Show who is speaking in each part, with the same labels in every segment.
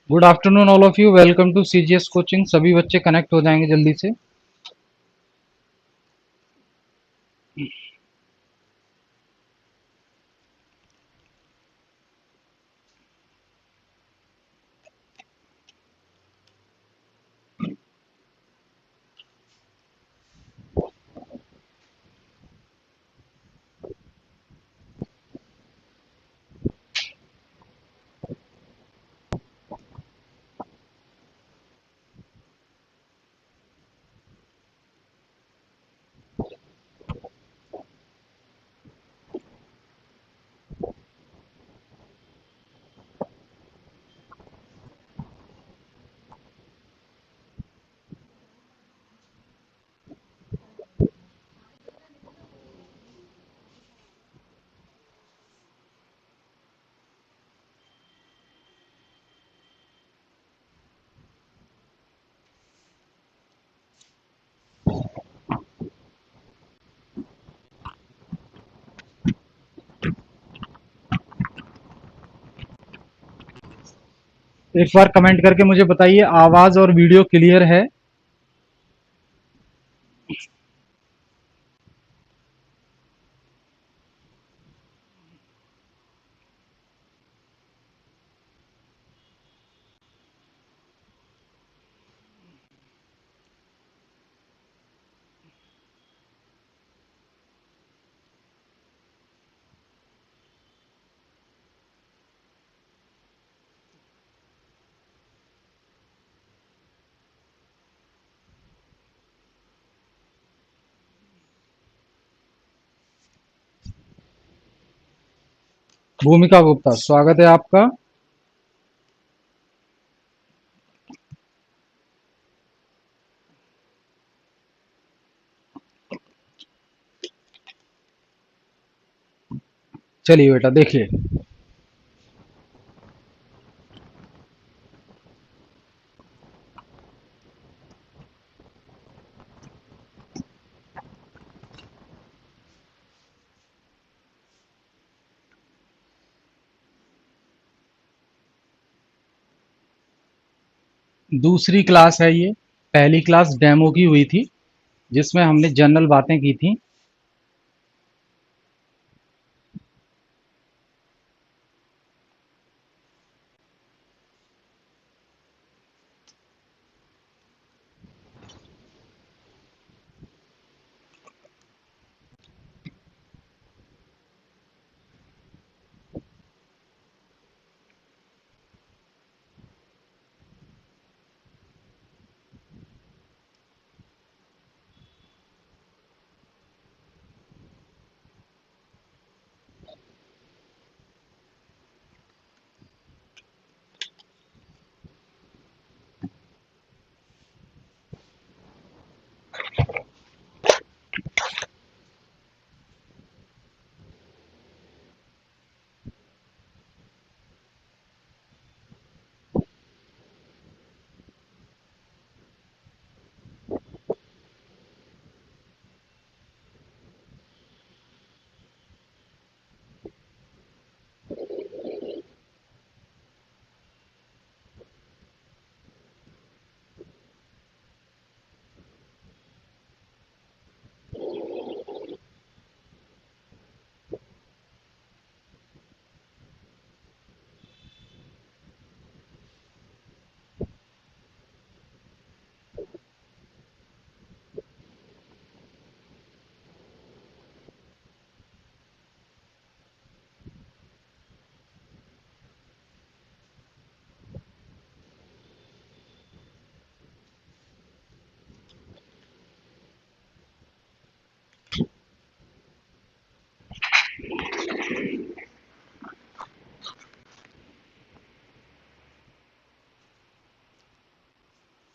Speaker 1: Good afternoon all of you. Welcome to CGS coaching. सभी बच्चे connect हो जाएंगे जल्दी से। एक बार कमेंट करके मुझे बताइए, आवाज और वीडियो क्लियर है? भूमिका गुप्ता, स्वागत है आपका। चलिए बेटा, देखिए। दूसरी क्लास है ये। पहली क्लास डेमो की हुई थी, जिसमें हमने जनरल बातें की थी।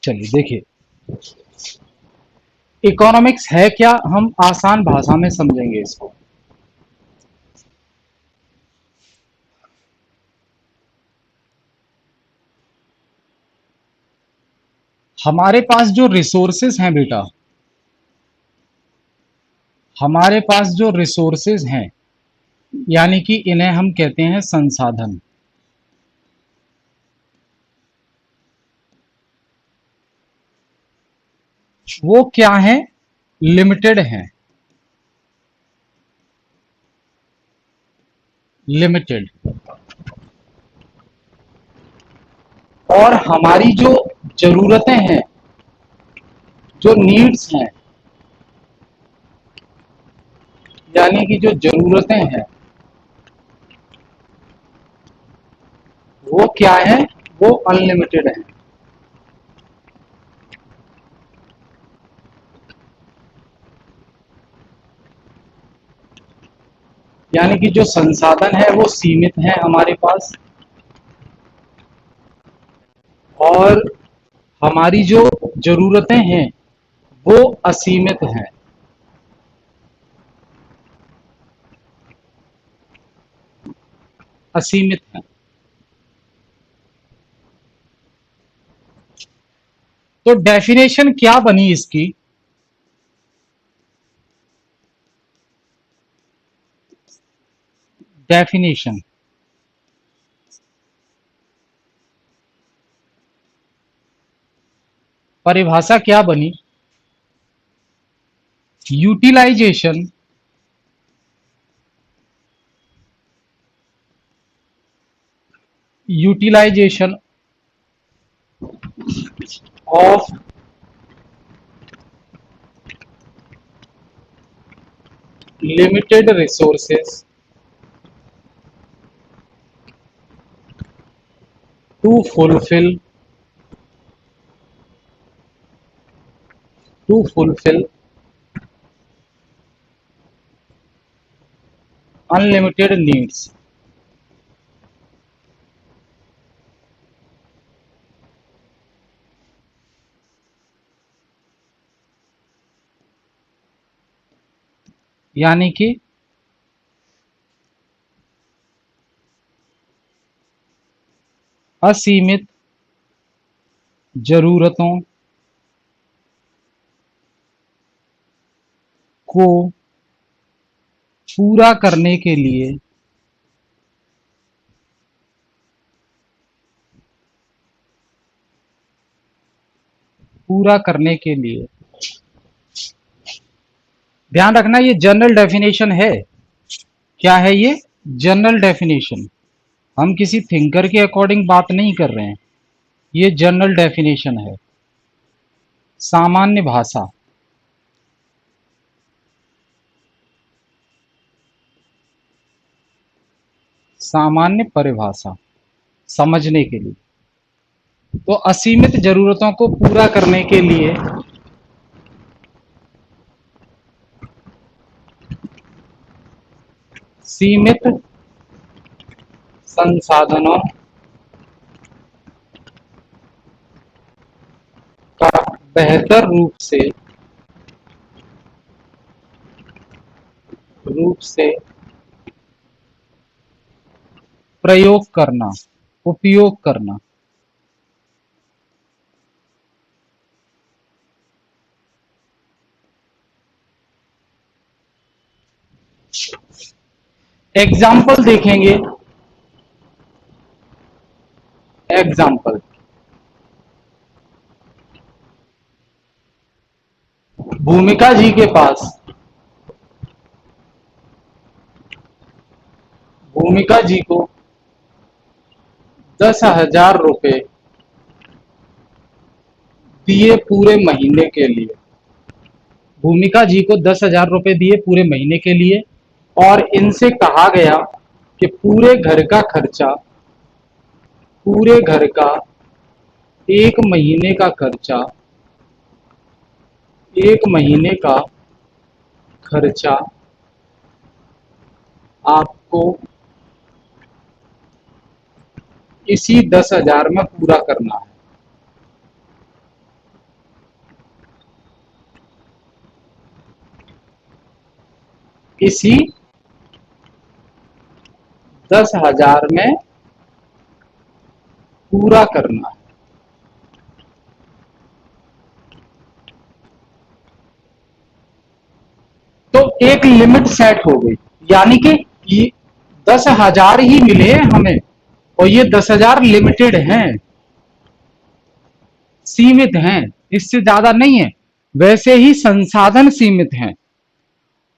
Speaker 1: चलिए देखिए, इकोनॉमिक्स है क्या, हम आसान भाषा में समझेंगे इसको। हमारे पास जो रिसोर्सेज हैं बेटा, हमारे पास जो रिसोर्सेज हैं, यानी कि इन्हें हम कहते हैं संसाधन। वो क्या है? लिमिटेड हैं। लिमिटेड। और हमारी जो जरूरतें हैं, जो नीड्स हैं, यानी कि जो जरूरतें हैं, वो क्या है? वो अनलिमिटेड है। यानी कि जो संसाधन है वो सीमित है हमारे पास, और हमारी जो जरूरतें हैं वो असीमित हैं। असीमित हैं। तो डेफिनेशन क्या बनी इसकी? डेफिनेशन, परिभाषा क्या बनी? Utilisation utilisation of limited resources to fulfil to fulfil unlimited needs. यानी कि असीमित जरूरतों को पूरा करने के लिए पूरा करने के लिए ध्यान रखना, ये जनरल डेफिनेशन है। क्या है ये? General definition. हम किसी थिंकर के अकॉर्डिंग बात नहीं कर रहे हैं, ये जनरल डेफिनेशन है। सामान्य भाषा, सामान्य परिभाषा समझने के लिए। तो असीमित जरूरतों को पूरा करने के लिए सीमित संसाधनों का बेहतर रूप से प्रयोग करना, उपयोग करना। एग्जाम्पल देखेंगे। एग्जाम्पल, भूमिका जी के पास भूमिका जी को 10,000 रुपए दिए पूरे महीने के लिए। भूमिका जी को 10,000 रुपए दिए पूरे महीने के लिए, और इनसे कहा गया कि पूरे घर का एक महीने का खर्चा एक महीने का खर्चा आपको इसी 10,000 में पूरा करना है। इसी 10,000 में पूरा करना है। तो एक लिमिट सेट हो गई, यानी कि ये 10,000 ही मिले हमें, और ये 10,000 लिमिटेड हैं, सीमित हैं, इससे ज्यादा नहीं है। वैसे ही संसाधन सीमित हैं।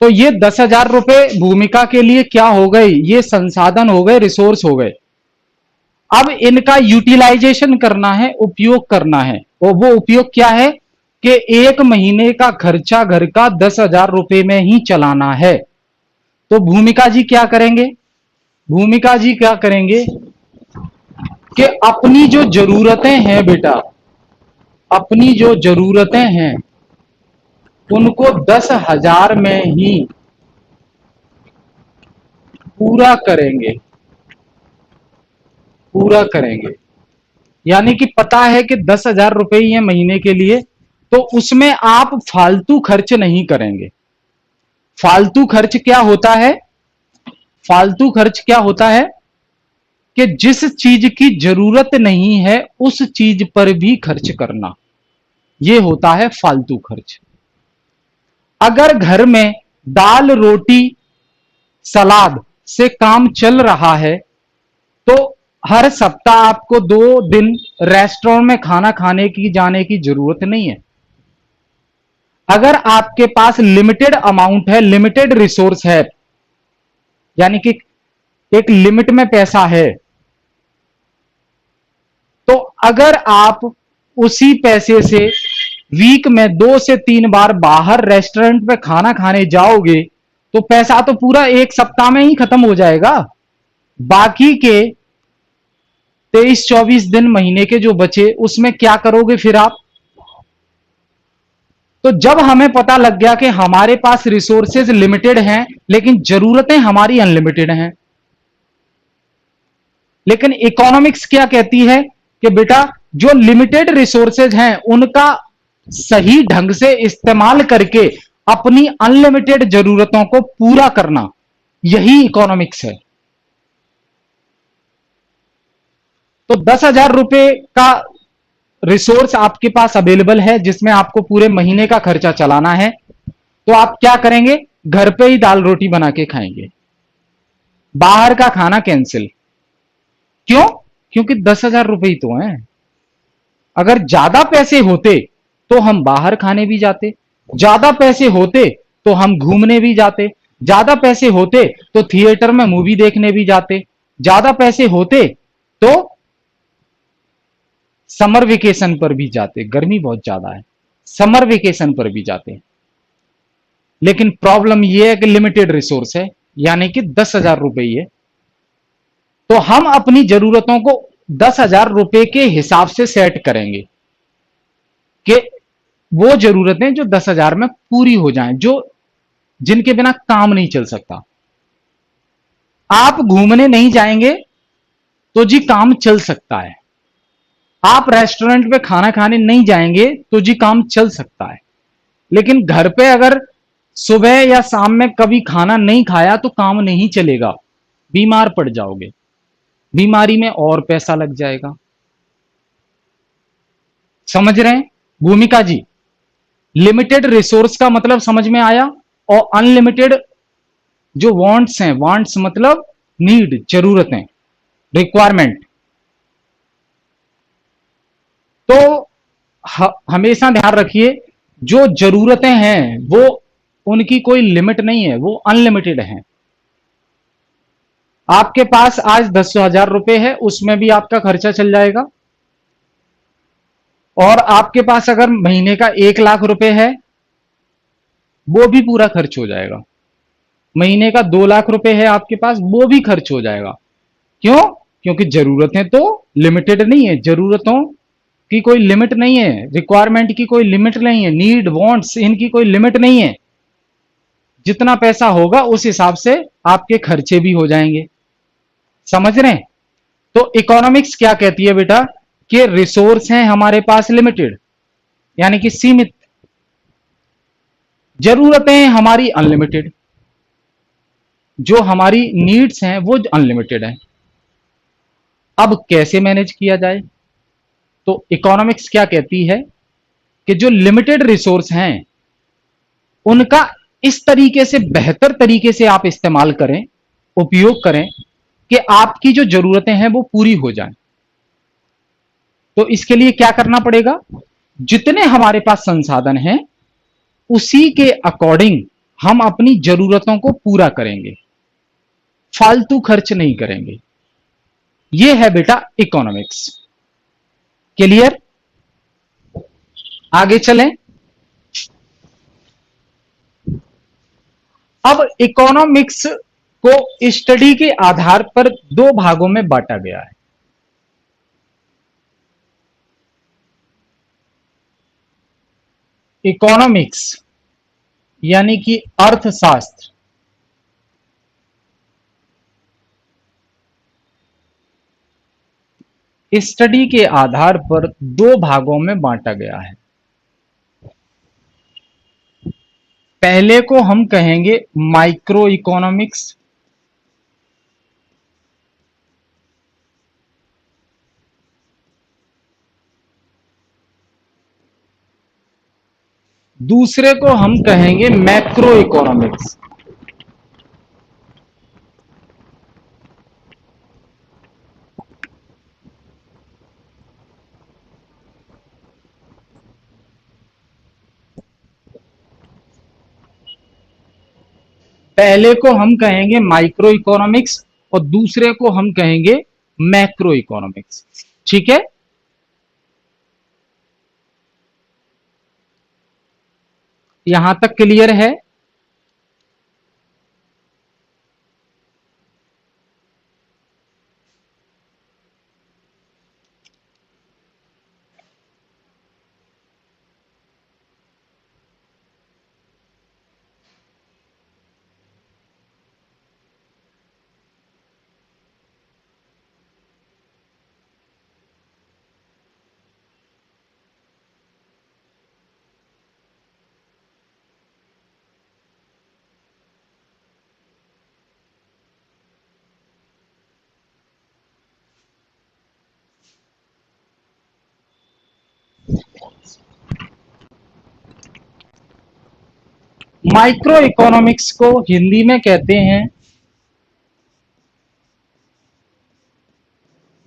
Speaker 1: तो ये 10,000 रुपए भूमिका के लिए क्या हो गए, ये संसाधन हो गए, रिसोर्स हो गए। अब इनका यूटिलाइजेशन करना है, उपयोग करना है। और वो उपयोग क्या है कि एक महीने का खर्चा घर का 10,000 रुपए में ही चलाना है। तो भूमिका जी क्या करेंगे, भूमिका जी क्या करेंगे कि अपनी जो जरूरतें हैं बेटा, अपनी जो जरूरतें हैं उनको 10,000 में ही पूरा करेंगे, पूरा करेंगे। यानी कि पता है कि 10,000 रुपए ही है महीने के लिए, तो उसमें आप फालतू खर्च नहीं करेंगे। फालतू खर्च क्या होता है, फालतू खर्च क्या होता है कि जिस चीज की जरूरत नहीं है उस चीज पर भी खर्च करना, यह होता है फालतू खर्च। अगर घर में दाल रोटी सलाद से काम चल रहा है तो हर सप्ताह आपको 2 दिन रेस्टोरेंट में खाना खाने की जाने की जरूरत नहीं है। अगर आपके पास लिमिटेड अमाउंट है, लिमिटेड रिसोर्स है, यानी कि एक लिमिट में पैसा है, तो अगर आप उसी पैसे से वीक में 2 से 3 बार बाहर रेस्टोरेंट पे खाना खाने जाओगे तो पैसा तो पूरा एक सप्ताह में ही खत्म हो जाएगा। बाकी के 23-24 दिन महीने के जो बचे उसमें क्या करोगे फिर आप। तो जब हमें पता लग गया कि हमारे पास रिसोर्सेज लिमिटेड हैं लेकिन जरूरतें हमारी अनलिमिटेड हैं, लेकिन इकोनॉमिक्स क्या कहती है कि बेटा जो लिमिटेड रिसोर्सेज हैं उनका सही ढंग से इस्तेमाल करके अपनी अनलिमिटेड जरूरतों को पूरा करना, यही इकोनॉमिक्स है। तो 10,000 रुपए का रिसोर्स आपके पास अवेलेबल है जिसमें आपको पूरे महीने का खर्चा चलाना है, तो आप क्या करेंगे, घर पे ही दाल रोटी बना के खाएंगे, बाहर का खाना कैंसिल। क्यों, क्योंकि 10,000 रुपए ही तो हैं। अगर ज्यादा पैसे होते तो हम बाहर खाने भी जाते, ज्यादा पैसे होते तो हम घूमने भी जाते, ज्यादा पैसे होते तो थिएटर में मूवी देखने भी जाते, ज्यादा पैसे होते तो समर वेकेशन पर भी जाते, गर्मी बहुत ज्यादा है, समर वेकेशन पर भी जाते। लेकिन प्रॉब्लम यह है कि लिमिटेड रिसोर्स है, यानी कि 10,000 रुपए ही है। तो हम अपनी जरूरतों को 10,000 रुपए के हिसाब से सेट करेंगे कि वो जरूरतें जो 10,000 में पूरी हो जाएं, जो जिनके बिना काम नहीं चल सकता। आप घूमने नहीं जाएंगे तो जी काम चल सकता है, आप रेस्टोरेंट पे खाना खाने नहीं जाएंगे तो जी काम चल सकता है, लेकिन घर पे अगर सुबह या शाम में कभी खाना नहीं खाया तो काम नहीं चलेगा, बीमार पड़ जाओगे, बीमारी में और पैसा लग जाएगा। समझ रहे हैं भूमिका जी, लिमिटेड रिसोर्स का मतलब समझ में आया। और अनलिमिटेड जो वांट्स हैं, वांट्स मतलब नीड, जरूरतें, रिक्वायरमेंट। तो हमेशा ध्यान रखिए जो जरूरतें हैं वो उनकी कोई लिमिट नहीं है, वो अनलिमिटेड हैं। आपके पास आज 10,000 रुपए है, उसमें भी आपका खर्चा चल जाएगा। और आपके पास अगर महीने का 1 लाख रुपए है वो भी पूरा खर्च हो जाएगा। महीने का 2 लाख रुपए है आपके पास, वो भी खर्च हो जाएगा। क्यों, क्योंकि जरूरतें तो लिमिटेड नहीं है, जरूरतों की कोई लिमिट नहीं है, रिक्वायरमेंट की कोई लिमिट नहीं है, नीड वांट्स इनकी कोई लिमिट नहीं है। जितना पैसा होगा उस हिसाब से आपके खर्चे भी हो जाएंगे। समझ रहे हैं। तो इकोनॉमिक्स क्या कहती है बेटा कि रिसोर्स हैं हमारे पास लिमिटेड, यानी कि सीमित, जरूरतें हमारी अनलिमिटेड, जो हमारी नीड्स हैं वो अनलिमिटेड है। अब कैसे मैनेज किया जाए। तो इकोनॉमिक्स क्या कहती है कि जो लिमिटेड रिसोर्स हैं उनका इस तरीके से, बेहतर तरीके से आप इस्तेमाल करें, उपयोग करें कि आपकी जो जरूरतें हैं वो पूरी हो जाएं। तो इसके लिए क्या करना पड़ेगा, जितने हमारे पास संसाधन हैं उसी के अकॉर्डिंग हम अपनी जरूरतों को पूरा करेंगे, फालतू खर्च नहीं करेंगे। ये है बेटा इकोनॉमिक्स। क्लियर? आगे चलें। अब इकोनॉमिक्स को स्टडी के आधार पर दो भागों में बांटा गया है। इकोनॉमिक्स यानी कि अर्थशास्त्र, स्टडी के आधार पर दो भागों में बांटा गया है। पहले को हम कहेंगे माइक्रो इकोनॉमिक्स, दूसरे को हम कहेंगे मैक्रो इकोनॉमिक्स। पहले को हम कहेंगे माइक्रो इकोनॉमिक्स और दूसरे को हम कहेंगे मैक्रो इकोनॉमिक्स। ठीक है? यहां तक क्लियर है? माइक्रो इकोनॉमिक्स को हिंदी में कहते हैं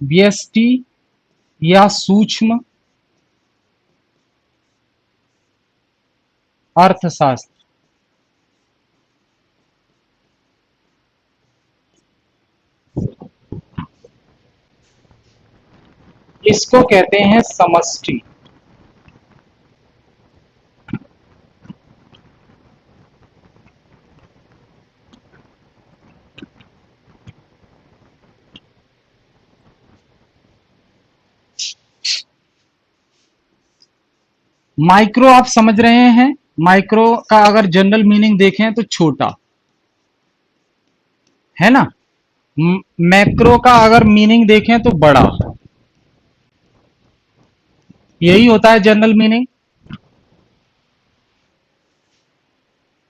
Speaker 1: व्यष्टि या सूक्ष्म अर्थशास्त्र। इसको कहते हैं समष्टि। माइक्रो आप समझ रहे हैं? माइक्रो का अगर जनरल मीनिंग देखें तो छोटा, है ना? मैक्रो का अगर मीनिंग देखें तो बड़ा। यही होता है जनरल मीनिंग।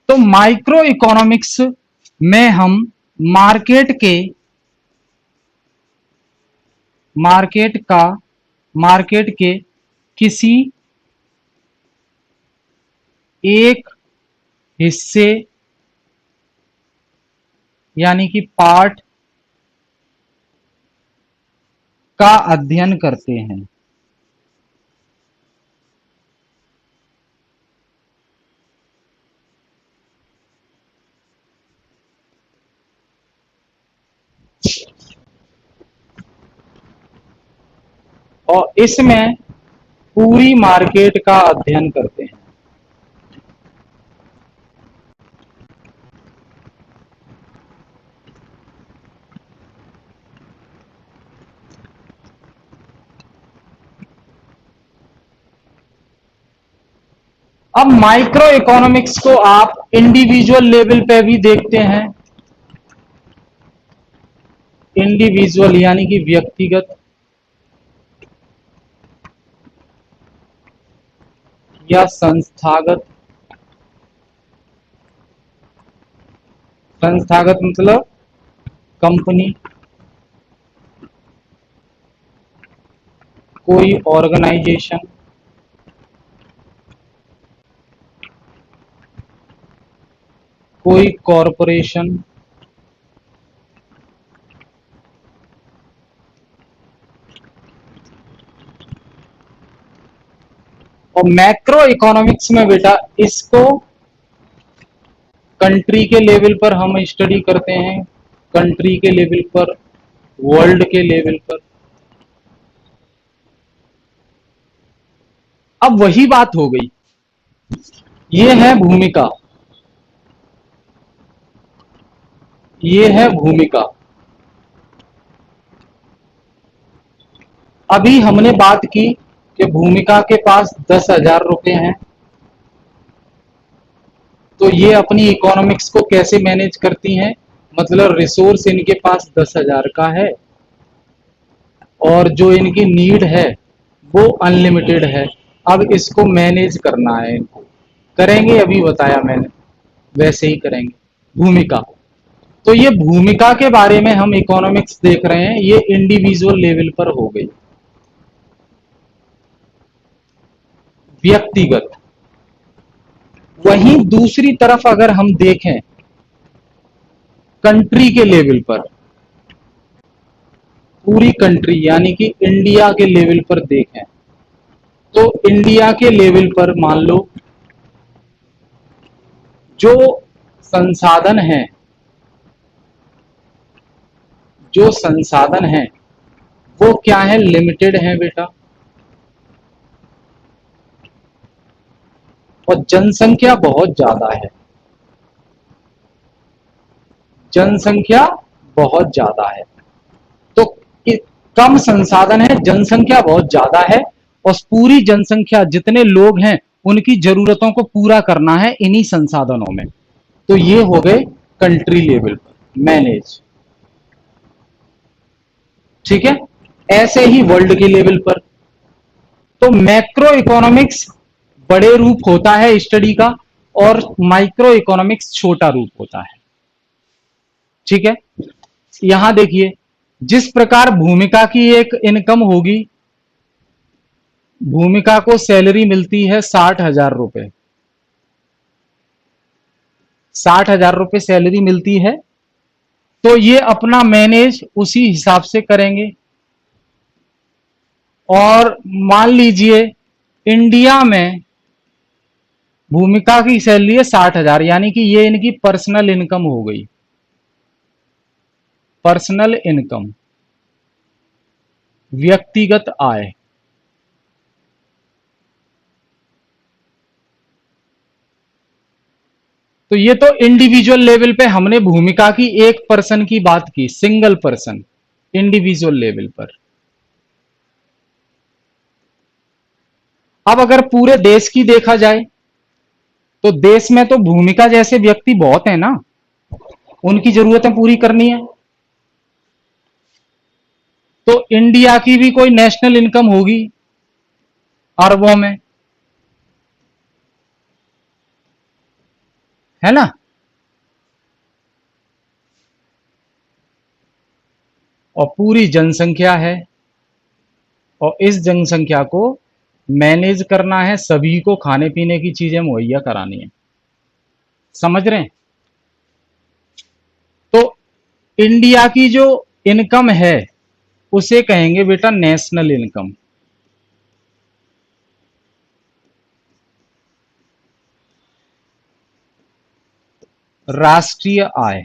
Speaker 1: तो माइक्रो इकोनॉमिक्स में हम मार्केट के मार्केट का मार्केट के किसी एक हिस्से यानी कि पार्ट का अध्ययन करते हैं। और इसमें पूरी मार्केट का अध्ययन करते हैं। अब माइक्रो इकोनॉमिक्स को आप इंडिविजुअल लेवल पे भी देखते हैं। इंडिविजुअल यानी कि व्यक्तिगत या संस्थागत। संस्थागत मतलब कंपनी, कोई ऑर्गेनाइजेशन, कोई कॉरपोरेशन, और मैक्रो इकोनॉमिक्स में बेटा इसको कंट्री के लेवल पर हम स्टडी करते हैं, कंट्री के लेवल पर, वर्ल्ड के लेवल पर। अब वही बात हो गई, ये है भूमिका, ये है भूमिका। अभी हमने बात की कि भूमिका के पास 10,000 रुपए हैं, तो ये अपनी इकोनॉमिक्स को कैसे मैनेज करती हैं, मतलब रिसोर्स इनके पास 10,000 का है और जो इनकी नीड है वो अनलिमिटेड है। अब इसको मैनेज करना है इनको, करेंगे अभी बताया मैंने, वैसे ही करेंगे। भूमिका, तो ये भूमिका के बारे में हम इकोनॉमिक्स देख रहे हैं, ये इंडिविजुअल लेवल पर हो गई, व्यक्तिगत। वहीं दूसरी तरफ अगर हम देखें कंट्री के लेवल पर, पूरी कंट्री यानी कि इंडिया के लेवल पर देखें, तो इंडिया के लेवल पर मान लो जो संसाधन है, जो संसाधन है वो क्या है, लिमिटेड है बेटा। और जनसंख्या बहुत ज्यादा है, जनसंख्या बहुत ज्यादा है। तो कम संसाधन है, जनसंख्या बहुत ज्यादा है, और पूरी जनसंख्या जितने लोग हैं उनकी जरूरतों को पूरा करना है इन्हीं संसाधनों में। तो ये हो गए कंट्री लेवल पर मैनेज, ठीक है। ऐसे ही वर्ल्ड के लेवल पर, तो मैक्रो इकोनॉमिक्स बड़े रूप होता है स्टडी का, और माइक्रो इकोनॉमिक्स छोटा रूप होता है, ठीक है। यहां देखिए, जिस प्रकार भूमिका की एक इनकम होगी, भूमिका को सैलरी मिलती है 60,000 रुपए, 60,000 रुपए सैलरी मिलती है, तो ये अपना मैनेज उसी हिसाब से करेंगे। और मान लीजिए इंडिया में भूमिका की सैलरी है 60,000, यानी कि ये इनकी पर्सनल इनकम हो गई, पर्सनल इनकम, व्यक्तिगत आय। तो ये तो इंडिविजुअल लेवल पे हमने भूमिका की एक पर्सन की बात की, सिंगल पर्सन, इंडिविजुअल लेवल पर। अब अगर पूरे देश की देखा जाए, तो देश में तो भूमिका जैसे व्यक्ति बहुत है ना, उनकी जरूरतें पूरी करनी है, तो इंडिया की भी कोई नेशनल इनकम होगी अरबों में, है ना। और पूरी जनसंख्या है, और इस जनसंख्या को मैनेज करना है, सभी को खाने पीने की चीजें मुहैया करानी है, समझ रहे हैं। तो इंडिया की जो इनकम है उसे कहेंगे बेटा नेशनल इनकम, राष्ट्रीय आय।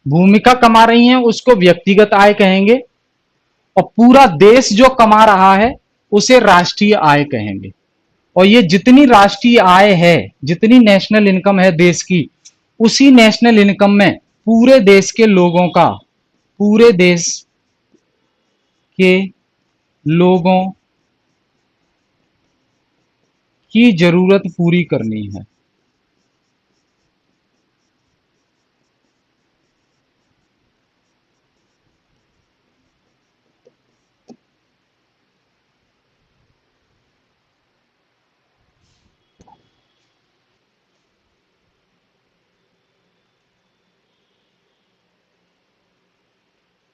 Speaker 1: भूमिका कमा रही हैं उसको व्यक्तिगत आय कहेंगे, और पूरा देश जो कमा रहा है उसे राष्ट्रीय आय कहेंगे। और ये जितनी राष्ट्रीय आय है, जितनी नेशनल इनकम है देश की, उसी नेशनल इनकम में पूरे देश के लोगों का, पूरे देश के लोगों की जरूरत पूरी करनी है।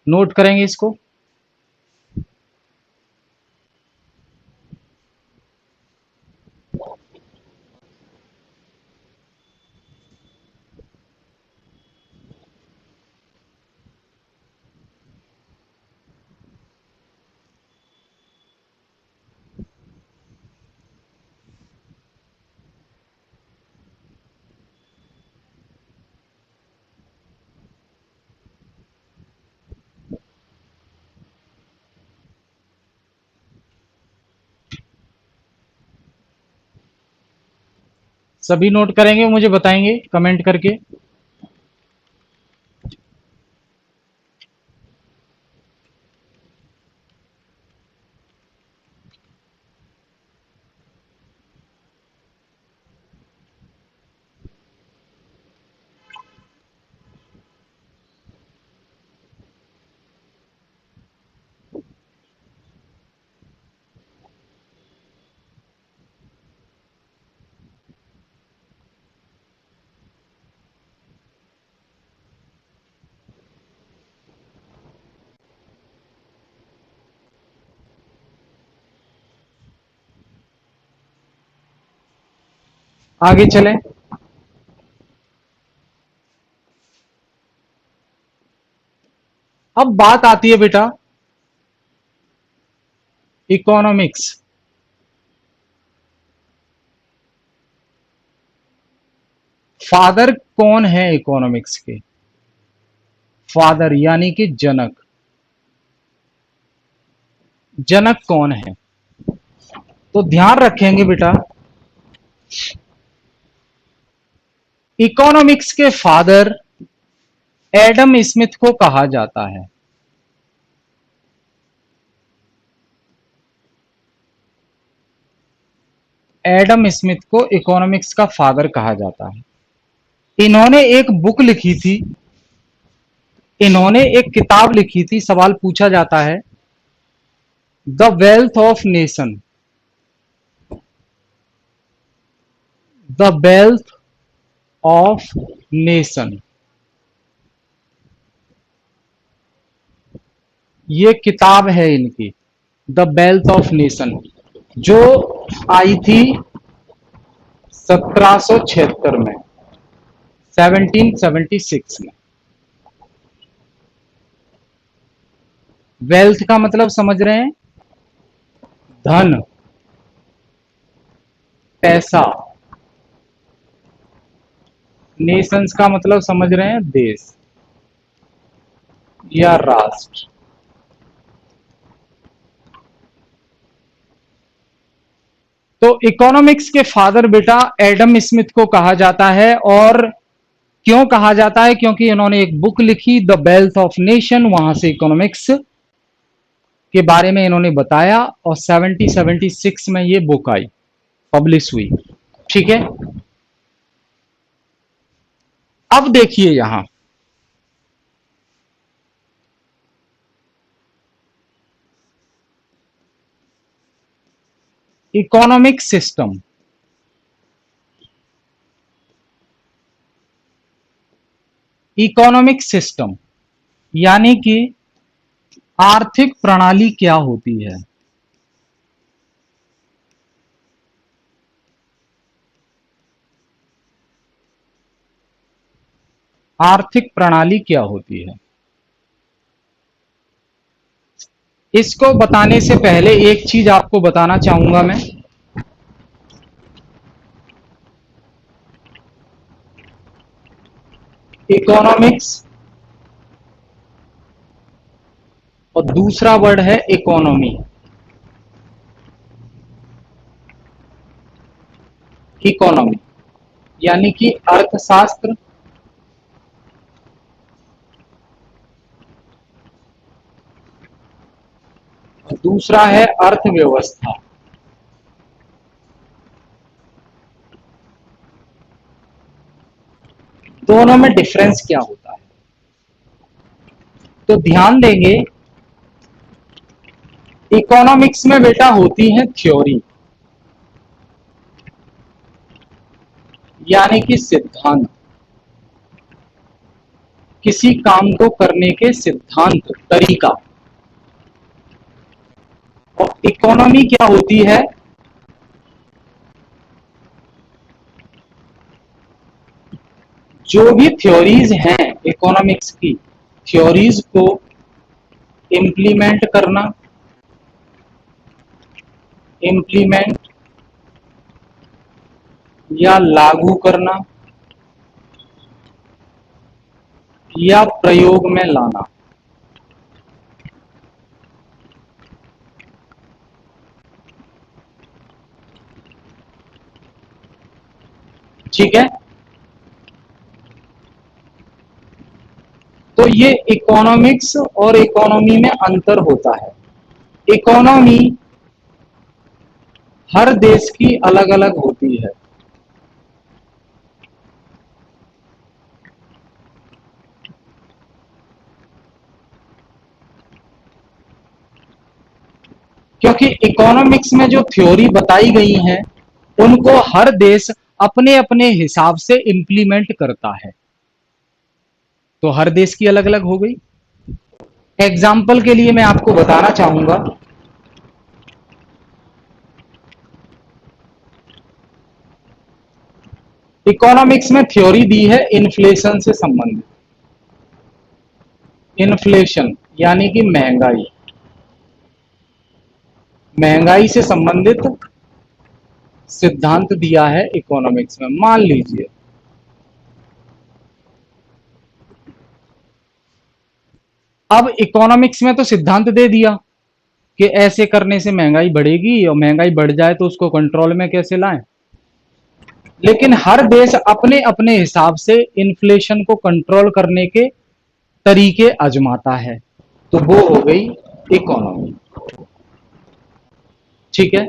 Speaker 1: नोट करेंगे इसको। सभी नोट करेंगे, मुझे बताएंगे कमेंट करके। आगे चलें। अब बात आती है बेटा इकोनॉमिक्स। फादर कौन है इकोनॉमिक्स के? फादर यानी कि जनक। जनक कौन है? तो ध्यान रखेंगे बेटा, इकोनॉमिक्स के फादर एडम स्मिथ को कहा जाता है। एडम स्मिथ को इकोनॉमिक्स का फादर कहा जाता है। इन्होंने एक बुक लिखी थी, इन्होंने एक किताब लिखी थी। सवाल पूछा जाता है, the wealth of nation, the wealth of nation, ये किताब है इनकी, द वेल्थ ऑफ नेशन, जो आई थी 1776 में, 1776 में। वेल्थ का मतलब समझ रहे हैं? धन, पैसा। नेशंस का मतलब समझ रहे हैं? देश या राष्ट्र। तो इकोनॉमिक्स के फादर बेटा एडम स्मिथ को कहा जाता है। और क्यों कहा जाता है? क्योंकि इन्होंने एक बुक लिखी, द वेल्थ ऑफ नेशन, वहां से इकोनॉमिक्स के बारे में इन्होंने बताया, और 1776 में ये बुक आई, पब्लिश हुई। ठीक है। अब देखिए यहां, इकोनॉमिक सिस्टम, इकोनॉमिक सिस्टम यानी कि आर्थिक प्रणाली क्या होती है? आर्थिक प्रणाली क्या होती है? इसको बताने से पहले एक चीज आपको बताना चाहूंगा मैं। इकोनॉमिक्स और दूसरा वर्ड है इकोनॉमी। इकोनॉमी यानी कि अर्थशास्त्र, और दूसरा है अर्थव्यवस्था। दोनों में डिफरेंस क्या होता है? तो ध्यान देंगे, इकोनॉमिक्स में बेटा होती है थ्योरी, यानी कि सिद्धांत, किसी काम को करने के सिद्धांत, तरीका। और इकोनॉमी क्या होती है? जो भी थ्योरीज हैं इकोनॉमिक्स की, थ्योरीज को इम्प्लीमेंट करना, इम्प्लीमेंट या लागू करना या प्रयोग में लाना। ठीक है। तो ये इकोनॉमिक्स और इकोनॉमी में अंतर होता है। इकोनॉमी हर देश की अलग अलग होती है। क्योंकि इकोनॉमिक्स में जो थ्योरी बताई गई हैं उनको हर देश अपने अपने हिसाब से इंप्लीमेंट करता है, तो हर देश की अलग अलग हो गई। एग्जाम्पल के लिए मैं आपको बताना चाहूंगा, इकोनॉमिक्स में थ्योरी दी है इन्फ्लेशन से संबंधित। इन्फ्लेशन यानी कि महंगाई, महंगाई से संबंधित सिद्धांत दिया है इकोनॉमिक्स में। मान लीजिए अब इकोनॉमिक्स में तो सिद्धांत दे दिया कि ऐसे करने से महंगाई बढ़ेगी और महंगाई बढ़ जाए तो उसको कंट्रोल में कैसे लाएं, लेकिन हर देश अपने अपने हिसाब से इन्फ्लेशन को कंट्रोल करने के तरीके आजमाता है, तो वो हो गई इकोनॉमी। ठीक है।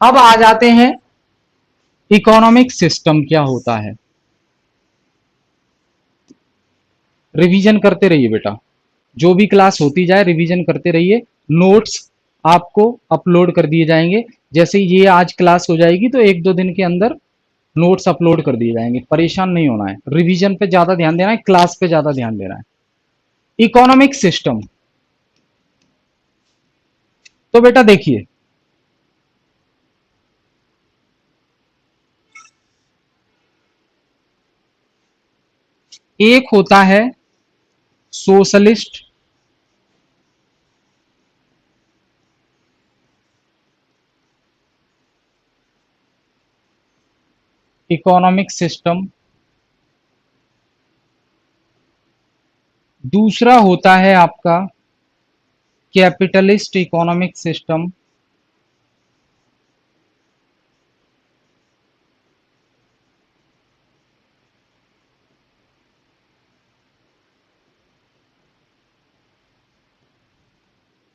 Speaker 1: अब आ जाते हैं इकोनॉमिक सिस्टम क्या होता है। रिवीजन करते रहिए बेटा, जो भी क्लास होती जाए रिवीजन करते रहिए। नोट्स आपको अपलोड कर दिए जाएंगे। जैसे ये आज क्लास हो जाएगी तो एक दो दिन के अंदर नोट्स अपलोड कर दिए जाएंगे। परेशान नहीं होना है, रिवीजन पे ज्यादा ध्यान देना है, क्लास पे ज्यादा ध्यान देना है। इकोनॉमिक सिस्टम, तो बेटा देखिए, एक होता है सोशलिस्ट इकोनॉमिक सिस्टम, दूसरा होता है आपका कैपिटलिस्ट इकोनॉमिक सिस्टम,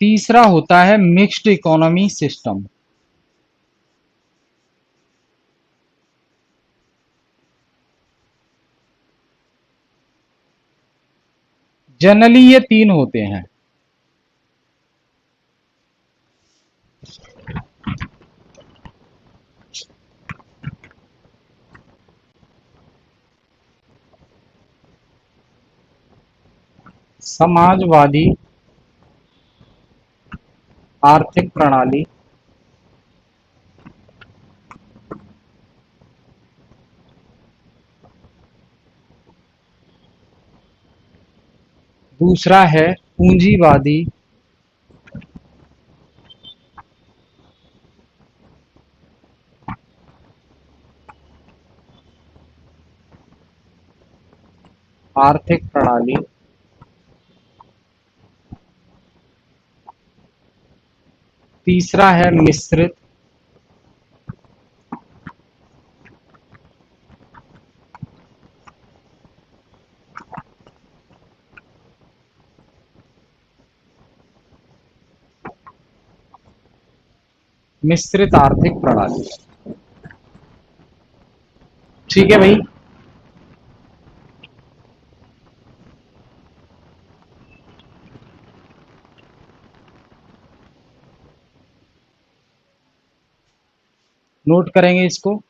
Speaker 1: तीसरा होता है मिक्स्ड इकोनॉमी सिस्टम। जनरली ये तीन होते हैं। समाजवादी आर्थिक प्रणाली, दूसरा है पूंजीवादी आर्थिक प्रणाली, तीसरा है मिश्रित मिश्रित आर्थिक प्रणाली। ठीक है भाई। नोट करेंगे इसको।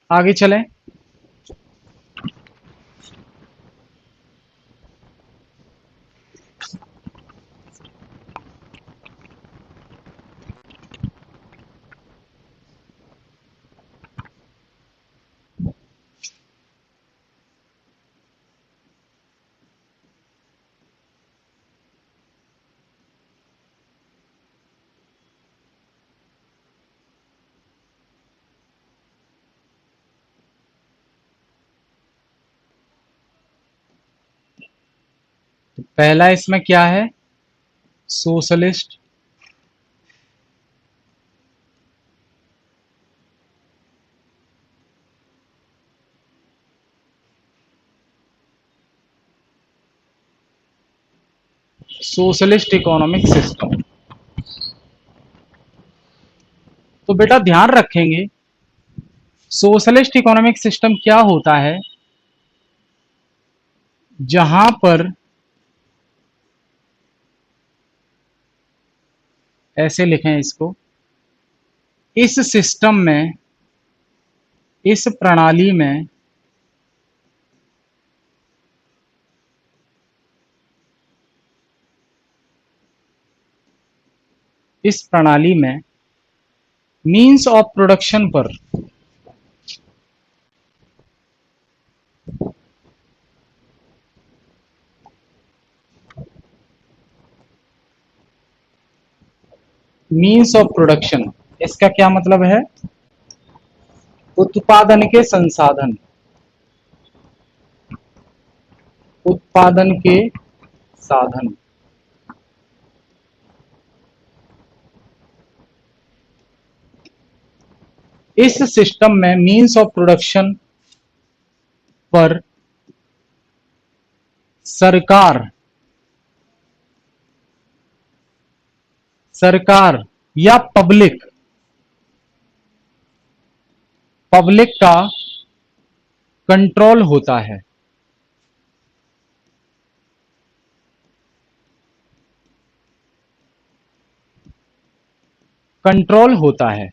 Speaker 1: आगे चलें। तो पहला इसमें क्या है? सोशलिस्ट। Socialist economic system. तो बेटा ध्यान रखेंगे, सोशलिस्ट इकोनॉमिक सिस्टम क्या होता है? जहां पर, ऐसे लिखें इसको, इस सिस्टम में, इस प्रणाली में इस प्रणाली में मीन्स ऑफ प्रोडक्शन पर मीन्स ऑफ प्रोडक्शन, इसका क्या मतलब है? उत्पादन के संसाधन, उत्पादन के साधन। इस सिस्टम में मीन्स ऑफ प्रोडक्शन पर सरकार सरकार या पब्लिक पब्लिक का कंट्रोल होता है। कंट्रोल होता है।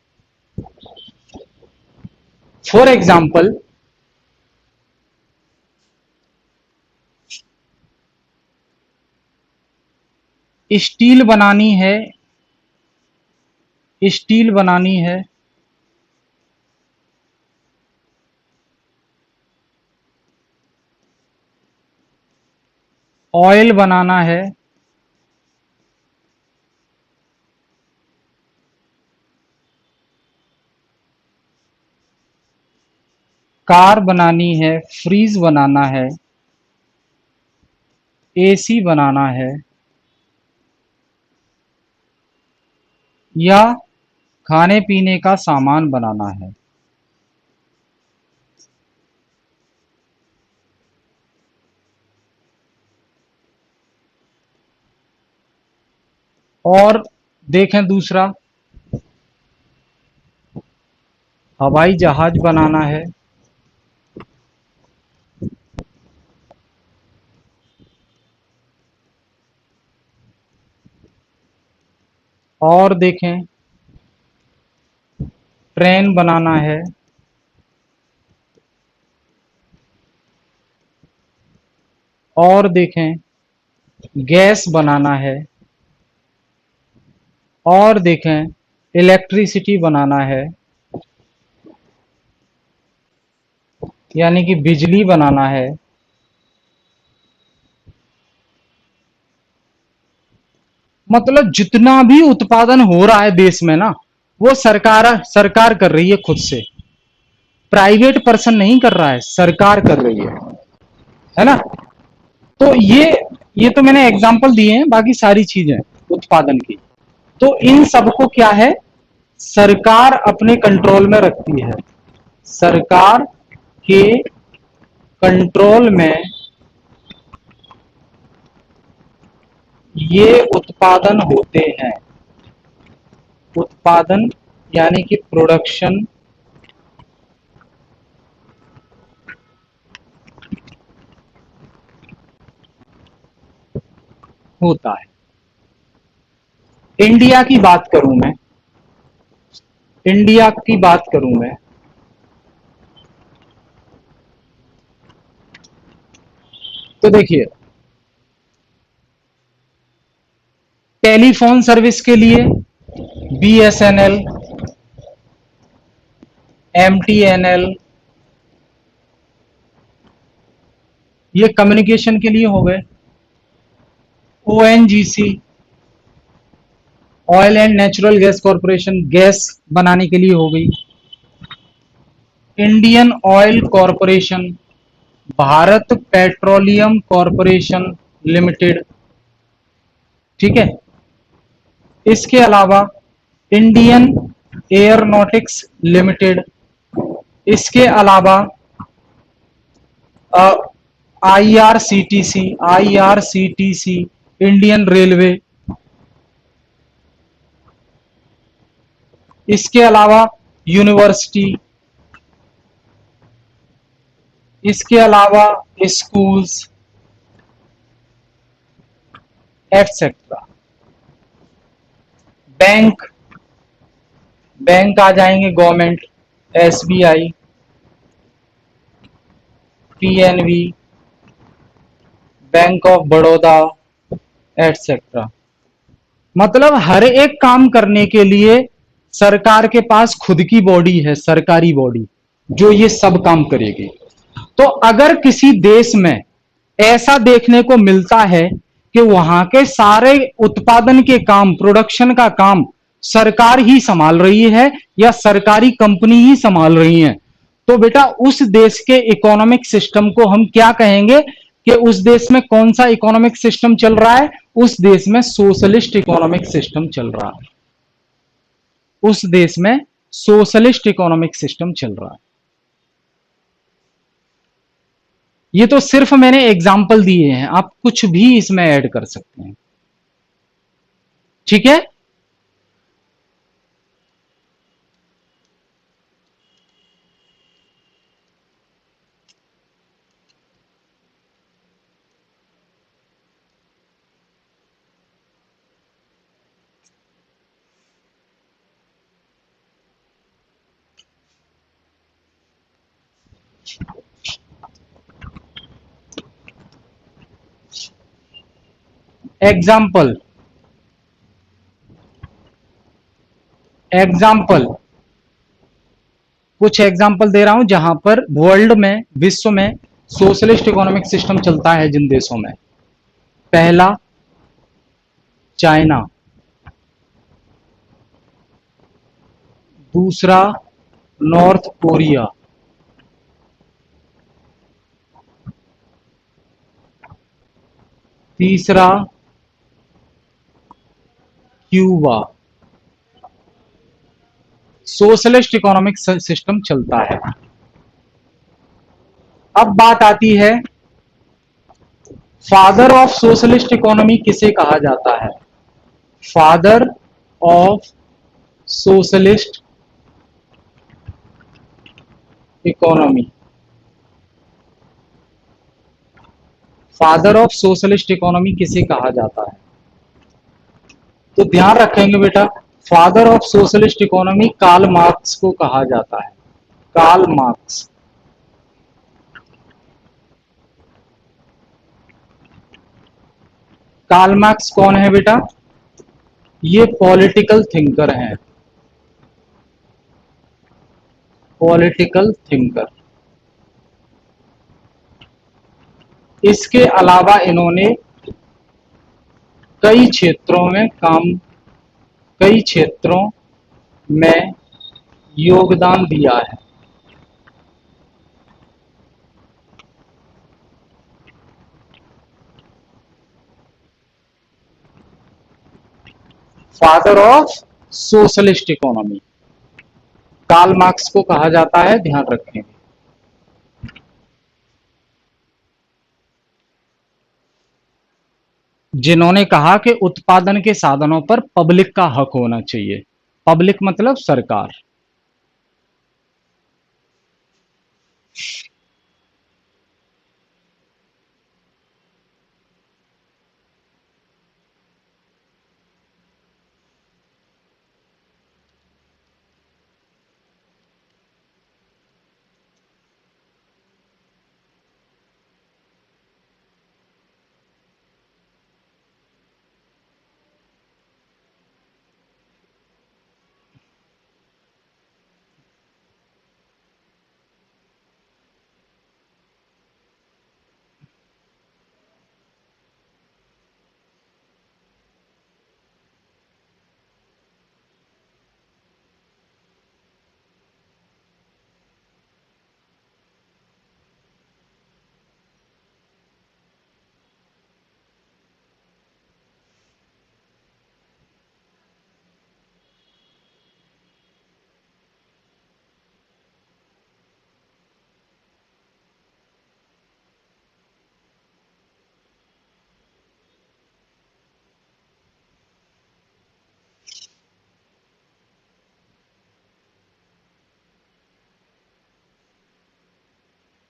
Speaker 1: फॉर एग्जाम्पल, स्टील बनानी है, स्टील बनानी है, ऑयल बनाना है, कार बनानी है, फ्रीज बनाना है, एसी बनाना है, या खाने पीने का सामान बनाना है। और देखें दूसरा, हवाई जहाज बनाना है, और देखें ट्रेन बनाना है, और देखें गैस बनाना है, और देखें इलेक्ट्रिसिटी बनाना है, यानी कि बिजली बनाना है। मतलब जितना भी उत्पादन हो रहा है देश में ना, वो सरकार सरकार कर रही है खुद से। प्राइवेट पर्सन नहीं कर रहा है, सरकार कर रही है ना। तो ये तो मैंने एग्जांपल दिए हैं, बाकी सारी चीजें उत्पादन की, तो इन सबको क्या है, सरकार अपने कंट्रोल में रखती है। सरकार के कंट्रोल में ये उत्पादन होते हैं। उत्पादन यानी कि प्रोडक्शन होता है। इंडिया की बात करूं मैं, इंडिया की बात करूं मैं, तो देखिए, टेलीफोन सर्विस के लिए BSNL, MTNL, ये कम्युनिकेशन के लिए हो गए। ONGC, oil and natural gas corporation, gas बनाने के लिए हो गई। Indian oil corporation, Bharat petroleum corporation limited, ठीक है। इसके अलावा इंडियन एयरोनॉटिक्स लिमिटेड, इसके अलावा IRCTC, इंडियन रेलवे, इसके अलावा यूनिवर्सिटी, इसके अलावा स्कूल्स एटसेट्रा। बैंक, बैंक आ जाएंगे government, SBI, PNB, bank of Baroda etcetera. मतलब हर एक काम करने के लिए सरकार के पास खुद की बॉडी है, सरकारी बॉडी, जो ये सब काम करेगी। तो अगर किसी देश में ऐसा देखने को मिलता है कि वहां के सारे उत्पादन के काम, प्रोडक्शन का काम सरकार ही संभाल रही है या सरकारी कंपनी ही संभाल रही है, तो बेटा उस देश के इकोनॉमिक सिस्टम को हम क्या कहेंगे कि उस देश में कौन सा इकोनॉमिक सिस्टम चल रहा है? उस देश में सोशलिस्ट इकोनॉमिक सिस्टम चल रहा है। उस देश में सोशलिस्ट इकोनॉमिक सिस्टम चल रहा है। ये तो सिर्फ मैंने एग्जाम्पल दिए हैं, आप कुछ भी इसमें ऐड कर सकते हैं, ठीक है। एग्जाम्पल, एग्जाम्पल, कुछ एग्जाम्पल दे रहा हूं जहां पर वर्ल्ड में, विश्व में सोशलिस्ट इकोनॉमिक सिस्टम चलता है जिन देशों में। पहला चाइना, दूसरा नॉर्थ कोरिया, तीसरा क्यूबा। सोशलिस्ट इकोनॉमिक सिस्टम चलता है। अब बात आती है, फादर ऑफ सोशलिस्ट इकोनॉमी किसे कहा जाता है? Father of socialist economy, father of socialist economy किसे कहा जाता है? तो ध्यान रखेंगे बेटा, father of socialist economy Karl Marx को कहा जाता है। Karl Marx. कार्ल मार्क्स कौन है बेटा? ये पॉलिटिकल थिंकर हैं, पॉलिटिकल थिंकर। इसके अलावा इन्होंने कई क्षेत्रों में काम, कई क्षेत्रों में योगदान दिया है। Father of socialist economy Karl Marx को कहा जाता है, ध्यान रखें। जिन्होंने कहा कि उत्पादन के साधनों पर पब्लिक का हक होना चाहिए। पब्लिक मतलब सरकार।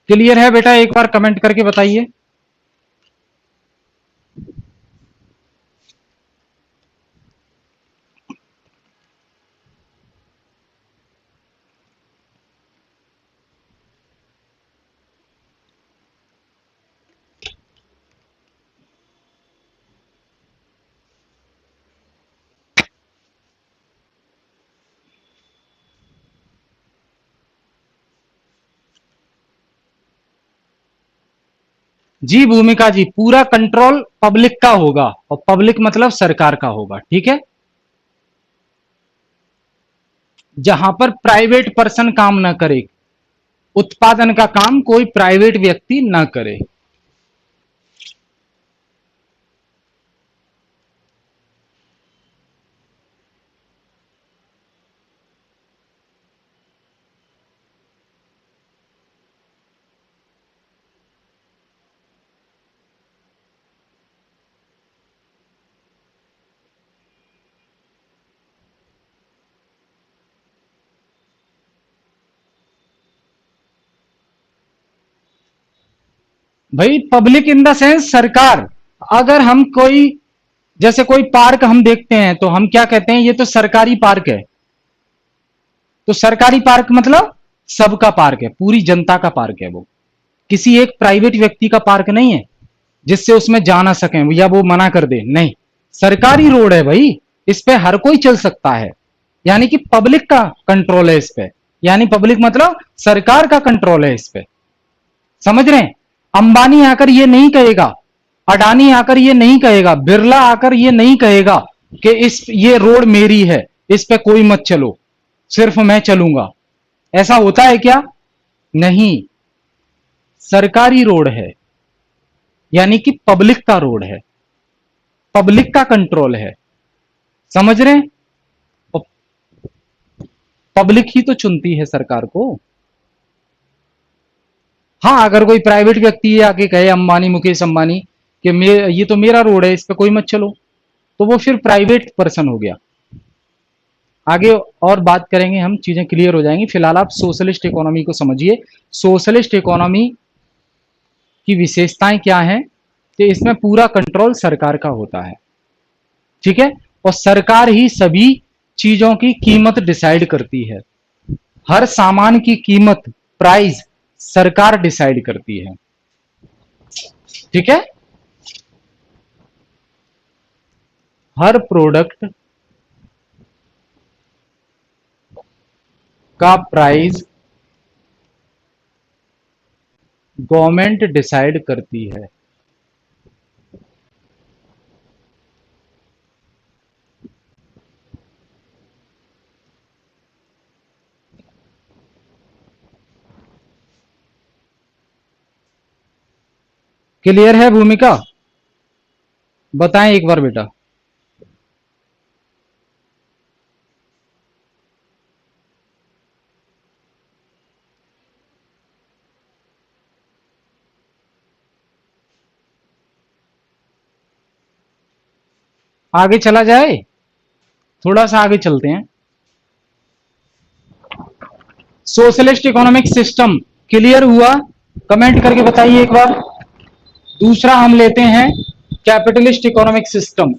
Speaker 1: क्लियर है बेटा? एक बार कमेंट करके बताइए। जी भूमिका जी, पूरा कंट्रोल पब्लिक का होगा, और पब्लिक मतलब सरकार का होगा, ठीक है। जहां पर प्राइवेट पर्सन काम ना करे, उत्पादन का काम कोई प्राइवेट व्यक्ति ना करे। भाई पब्लिक इन द सेंस सरकार। अगर हम कोई, जैसे कोई पार्क हम देखते हैं तो हम क्या कहते हैं, ये तो सरकारी पार्क है। तो सरकारी पार्क मतलब सबका पार्क है, पूरी जनता का पार्क है वो, किसी एक प्राइवेट व्यक्ति का पार्क नहीं है जिससे उसमें जा ना सके या वो मना कर दे, नहीं। सरकारी रोड है भाई, इस पे हर कोई चल सकता है। यानी कि पब्लिक का कंट्रोल है इस पे। यानी पब्लिक मतलब सरकार का कंट्रोल है इस पे। समझ रहे हैं? अंबानी आकर ये नहीं कहेगा, अडानी आकर ये नहीं कहेगा, बिरला आकर ये नहीं कहेगा कि इस ये रोड मेरी है, इस पे कोई मत चलो, सिर्फ मैं चलूंगा। ऐसा होता है क्या? नहीं। सरकारी रोड है, यानी कि पब्लिक का रोड है, पब्लिक का कंट्रोल है। समझ रहे हैं? पब्लिक ही तो चुनती है सरकार को। हाँ, अगर कोई प्राइवेट व्यक्ति ये आके कहे, अंबानी, मुकेश अंबानी, कि ये तो मेरा रोड है, इस पे कोई मत चलो, तो वो फिर प्राइवेट पर्सन हो गया। आगे और बात करेंगे हम, चीजें क्लियर हो जाएंगी। फिलहाल आप सोशलिस्ट इकोनॉमी को समझिए। सोशलिस्ट इकोनॉमी की विशेषताएं क्या हैं, कि इसमें पूरा कंट्रोल सरकार का होता है, ठीक है। और सरकार ही सभी चीजों की कीमत डिसाइड करती है। हर सामान की कीमत, प्राइस, सरकार डिसाइड करती है, ठीक है। हर प्रोडक्ट का प्राइस गवर्नमेंट डिसाइड करती है। क्लियर है भूमिका? बताएं एक बार बेटा। आगे चला जाए, थोड़ा सा आगे चलते हैं। सोशलिस्ट इकोनॉमिक सिस्टम क्लियर हुआ? कमेंट करके बताइए एक बार। दूसरा हम लेते हैं capitalist economic system.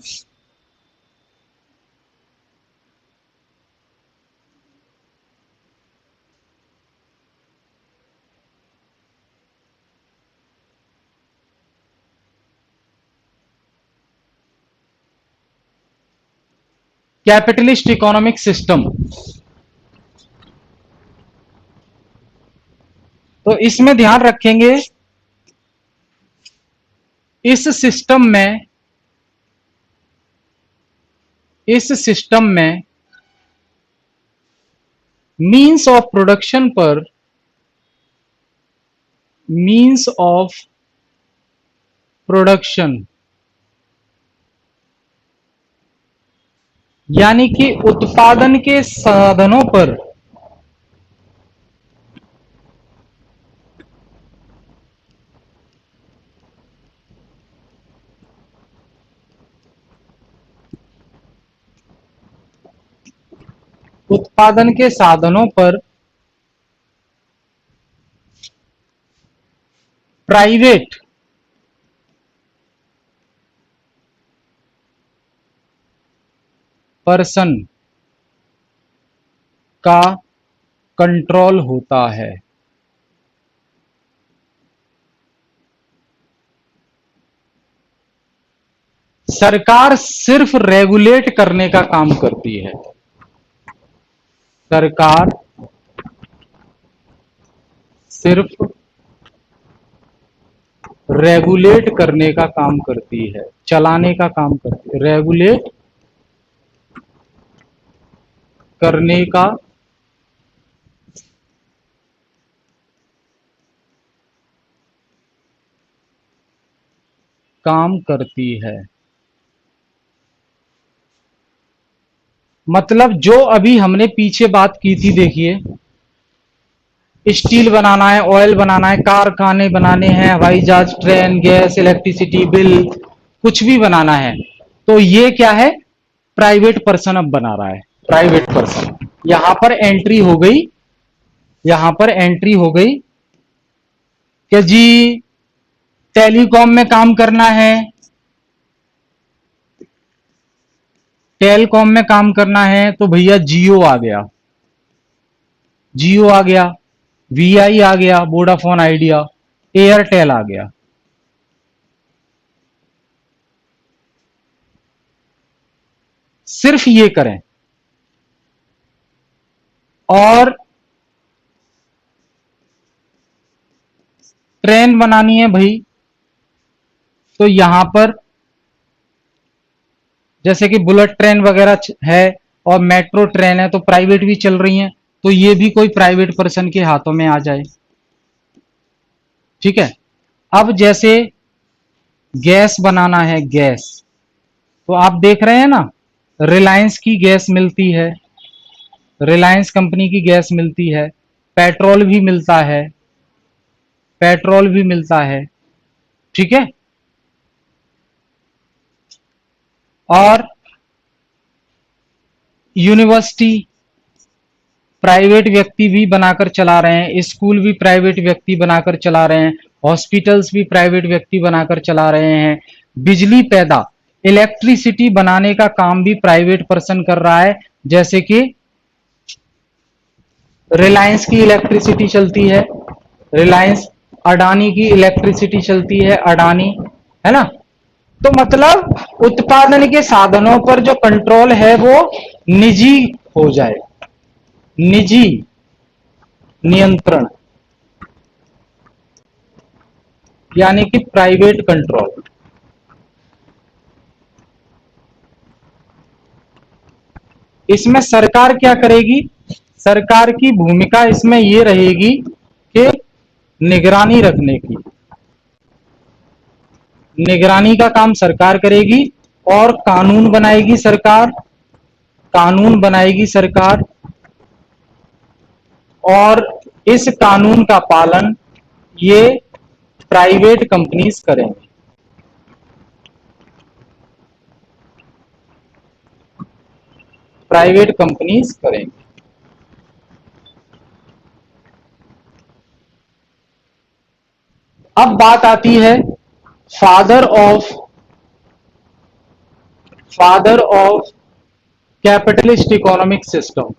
Speaker 1: Capitalist economic system, तो इसमें ध्यान रखेंगे, इस सिस्टम में, इस सिस्टम में मीन्स ऑफ प्रोडक्शन पर, मीन्स ऑफ प्रोडक्शन, यानी कि उत्पादन के साधनों पर, उत्पादन के साधनों पर प्राइवेट पर्सन का कंट्रोल होता है। सरकार सिर्फ रेगुलेट करने का काम करती है। सरकार सिर्फ रेगुलेट करने का काम करती है, चलाने का काम करती है, रेगुलेट करने का काम करती है। मतलब जो अभी हमने पीछे बात की थी, देखिए, स्टील बनाना है, ऑयल बनाना है, कारखाने बनाने हैं, हवाई जहाज, ट्रेन, गैस, इलेक्ट्रिसिटी बिल, कुछ भी बनाना है, तो ये क्या है, प्राइवेट पर्सन अब बना रहा है। प्राइवेट पर्सन, यहां पर एंट्री हो गई, यहां पर एंट्री हो गई कि जी टेलीकॉम में काम करना है, टेलीकॉम में काम करना है तो भैया जियो आ गया, जियो आ गया, वीआई आ गया, वोडाफोन आइडिया, एयरटेल आ गया। सिर्फ ये करें। और ट्रेन बनानी है भाई, तो यहां पर जैसे कि बुलेट ट्रेन वगैरह है और मेट्रो ट्रेन है, तो प्राइवेट भी चल रही हैं, तो ये भी कोई प्राइवेट पर्सन के हाथों में आ जाए। ठीक है। अब जैसे गैस बनाना है, गैस, तो आप देख रहे हैं ना, रिलायंस की गैस मिलती है, रिलायंस कंपनी की गैस मिलती है, पेट्रोल भी मिलता है, पेट्रोल भी मिलता है। ठीक है। और यूनिवर्सिटी प्राइवेट व्यक्ति भी बनाकर चला रहे हैं, स्कूल भी प्राइवेट व्यक्ति बनाकर चला रहे हैं, हॉस्पिटल्स भी प्राइवेट व्यक्ति बनाकर चला रहे हैं, बिजली पैदा, इलेक्ट्रिसिटी बनाने का काम भी प्राइवेट पर्सन कर रहा है। जैसे कि रिलायंस की इलेक्ट्रिसिटी चलती है, रिलायंस, अडानी की इलेक्ट्रिसिटी चलती है, अडानी, है ना। तो मतलब उत्पादन के साधनों पर जो कंट्रोल है वो निजी हो जाए, निजी नियंत्रण, यानी कि प्राइवेट कंट्रोल। इसमें सरकार क्या करेगी, सरकार की भूमिका इसमें यह रहेगी कि निगरानी रखने की, निगरानी का काम सरकार करेगी और कानून बनाएगी सरकार, कानून बनाएगी सरकार, और इस कानून का पालन ये प्राइवेट कंपनीज करेंगी। प्राइवेट कंपनीज करेंगी। अब बात आती है father of father of capitalist economic system.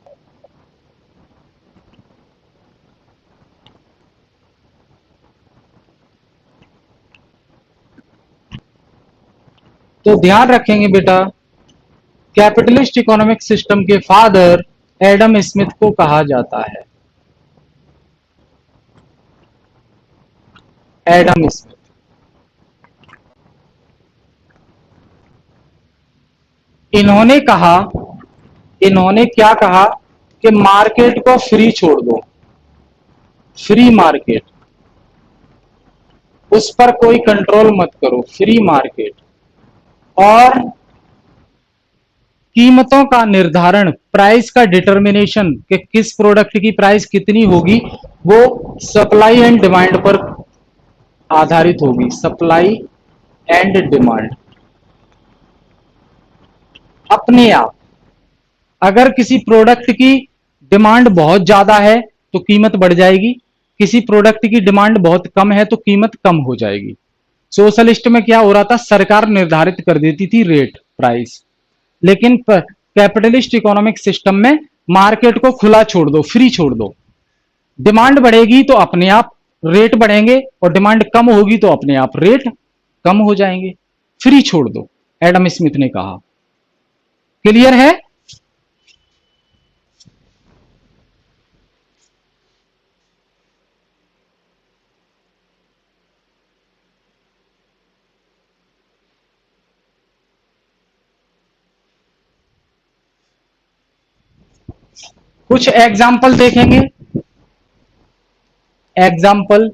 Speaker 1: तो ध्यान रखेंगे बेटा, कैपिटलिस्ट इकोनॉमिक सिस्टम के फादर एडम स्मिथ को कहा जाता है, एडम स्मिथ। इन्होंने कहा, इन्होंने क्या कहा कि मार्केट को फ्री छोड़ दो, फ्री मार्केट, उस पर कोई कंट्रोल मत करो, फ्री मार्केट। और कीमतों का निर्धारण, प्राइस का डिटर्मिनेशन कि किस प्रोडक्ट की प्राइस कितनी होगी, वो सप्लाई एंड डिमांड पर आधारित होगी, सप्लाई एंड डिमांड। अपने आप अगर किसी प्रोडक्ट की डिमांड बहुत ज्यादा है तो कीमत बढ़ जाएगी, किसी प्रोडक्ट की डिमांड बहुत कम है तो कीमत कम हो जाएगी। सोशलिस्ट में क्या हो रहा था, सरकार निर्धारित कर देती थी रेट प्राइस, लेकिन कैपिटलिस्ट इकोनॉमिक सिस्टम में मार्केट को खुला छोड़ दो, फ्री छोड़ दो। डिमांड बढ़ेगी तो अपने आप रेट बढ़ेंगे और डिमांड कम होगी तो अपने आप रेट कम हो जाएंगे। फ्री छोड़ दो, एडम स्मिथ ने कहा। क्लियर है? कुछ एग्जाम्पल देखेंगे। Example,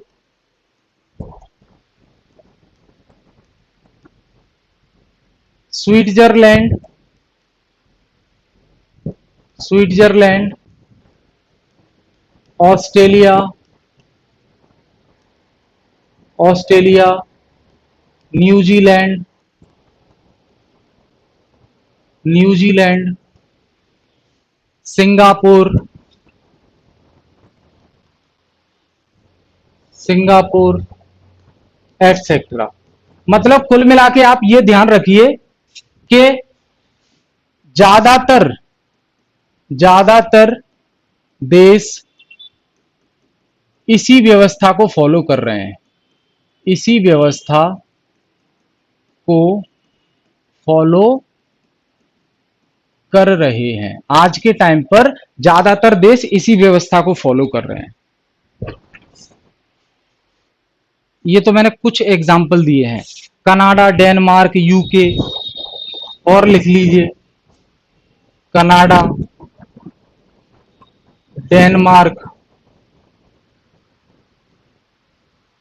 Speaker 1: Switzerland, Switzerland, Australia, Australia, New Zealand, New Zealand, Singapore, Singapore, etcetera. मतलब कुल मिला के आप ये ध्यान रखिए कि ज्यादातर ज्यादातर देश इसी व्यवस्था को फॉलो कर रहे हैं, इसी व्यवस्था को फॉलो कर रहे हैं। आज के टाइम पर ज्यादातर देश इसी व्यवस्था को फॉलो कर रहे हैं। ये तो मैंने कुछ एग्जाम्पल दिए हैं। कनाडा, डेनमार्क, यूके, और लिख लीजिए। Canada, Denmark,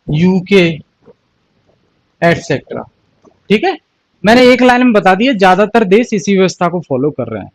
Speaker 1: UK, etcetera. ठीक है, मैंने एक लाइन में बता दिया, ज्यादातर देश इसी व्यवस्था को फॉलो कर रहे हैं।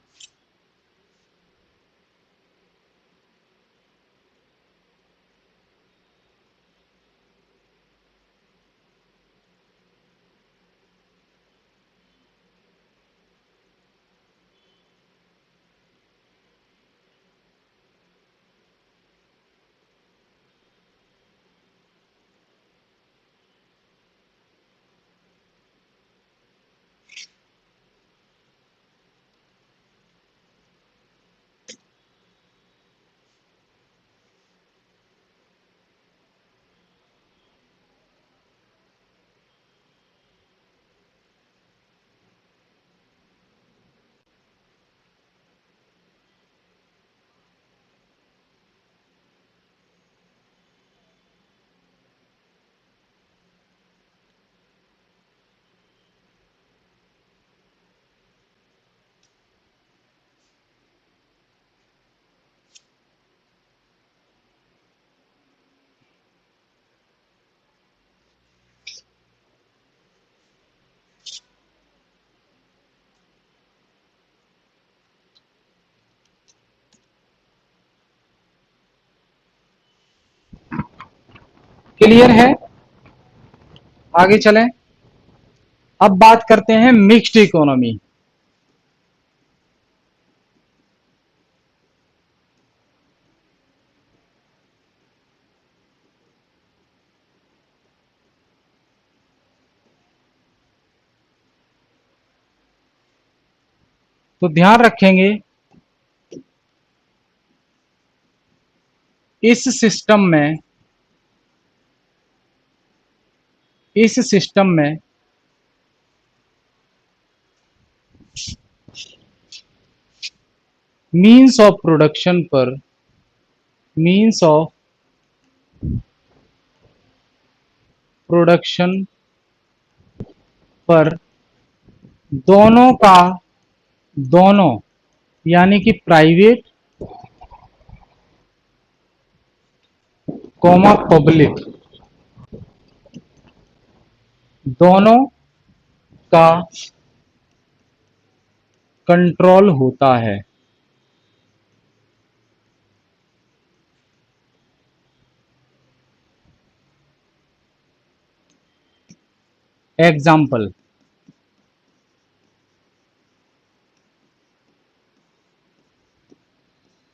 Speaker 1: क्लियर है? आगे चलें। अब बात करते हैं मिक्स्ड इकोनॉमी। तो ध्यान रखेंगे, इस सिस्टम में, इस सिस्टम में मीन्स ऑफ प्रोडक्शन पर, मीन्स ऑफ प्रोडक्शन पर दोनों का, दोनों यानी कि प्राइवेट कॉमा पब्लिक, दोनों का कंट्रोल होता है। Example,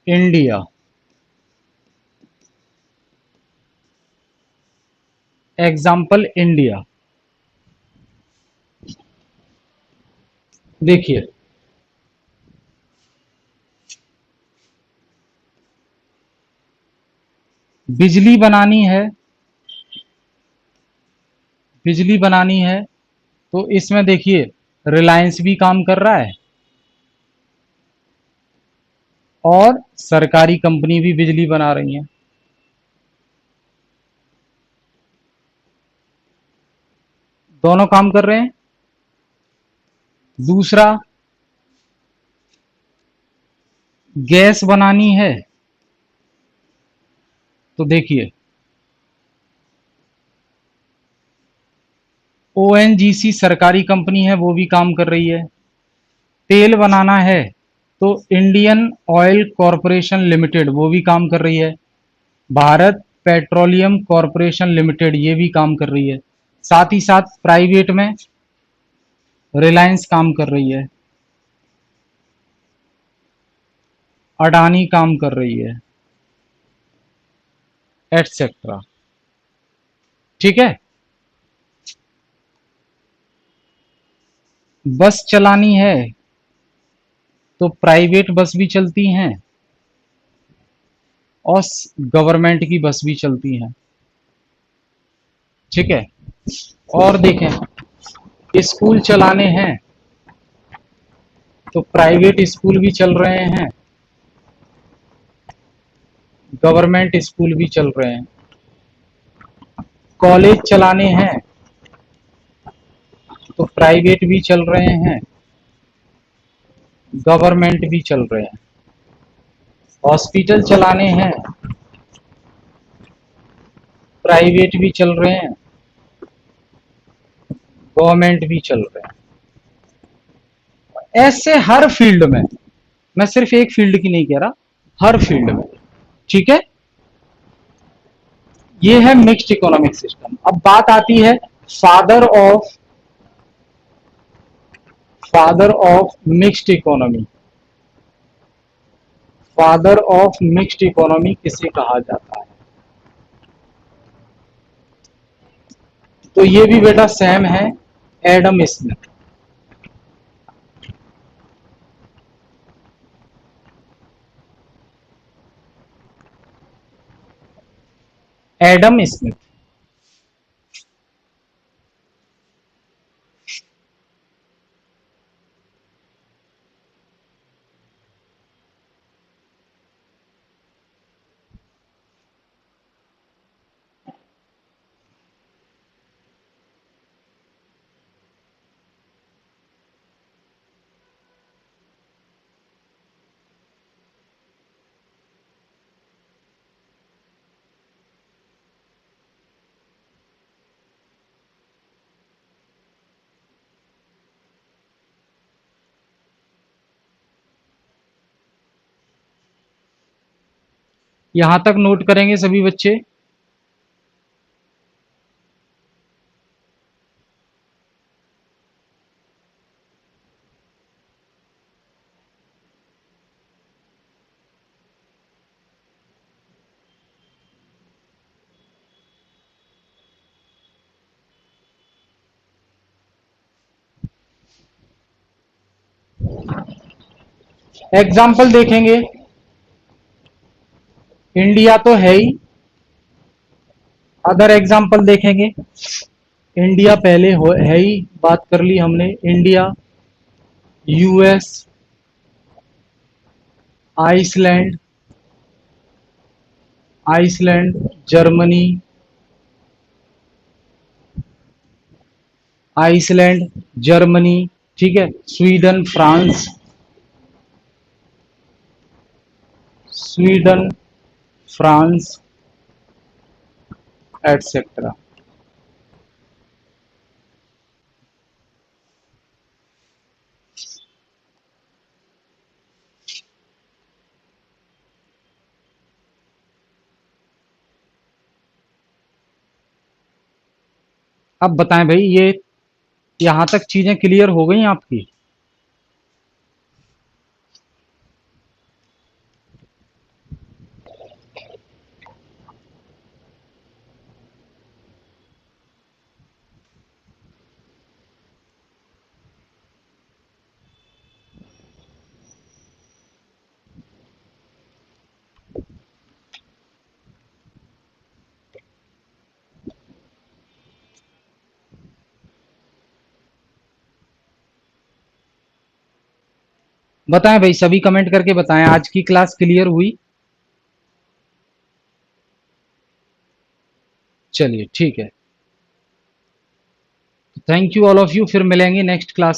Speaker 1: India, example India. देखिए, बिजली बनानी है, बिजली बनानी है तो इसमें देखिए रिलायंस भी काम कर रहा है और सरकारी कंपनी भी बिजली बना रही है। दोनों काम कर रहे हैं। दूसरा, गैस बनानी है तो देखिए ओएनजीसी सरकारी कंपनी है, वो भी काम कर रही है। तेल बनाना है तो इंडियन ऑयल कॉरपोरेशन लिमिटेड वो भी काम कर रही है। भारत पेट्रोलियम कॉरपोरेशन लिमिटेड ये भी काम कर रही है। साथ ही साथ प्राइवेट में रिलायंस काम कर रही है, अडानी काम कर रही है, एटसेट्रा। ठीक है। बस चलानी है तो प्राइवेट बस भी चलती हैं और गवर्नमेंट की बस भी चलती हैं। ठीक है। और देखें, स्कूल चलाने हैं तो प्राइवेट स्कूल भी चल रहे हैं, गवर्नमेंट स्कूल भी चल रहे हैं। कॉलेज चलाने हैं तो प्राइवेट भी चल रहे हैं, गवर्नमेंट भी चल रहे हैं। हॉस्पिटल चलाने हैं, प्राइवेट भी चल रहे हैं, गवर्नमेंट भी चल रहे हैं। ऐसे हर फील्ड में, मैं सिर्फ एक फील्ड की नहीं कह रहा, हर फील्ड में। ठीक है। ये है मिक्स्ड इकोनॉमिक सिस्टम। अब बात आती है father of father of mixed economy. Father of mixed economy किसे कहा जाता है? तो ये भी बेटा सेम है, एडम स्मिथ। Adam Smith. यहां तक नोट करेंगे सभी बच्चे। एग्जाम्पल देखेंगे, इंडिया तो है ही। अदर एग्जाम्पल देखेंगे, इंडिया पहले है ही, बात कर ली हमने। India, US, Iceland, Iceland, Germany, Iceland, Germany, ठीक है, Sweden, France, Sweden, France, etcetera. अब बताएं भाई, ये यहां तक चीजें क्लियर हो गई आपकी? बताएं भाई, सभी कमेंट करके बताएं, आज की क्लास क्लियर हुई? चलिए ठीक है, thank you all of you, फिर मिलेंगे नेक्स्ट क्लास।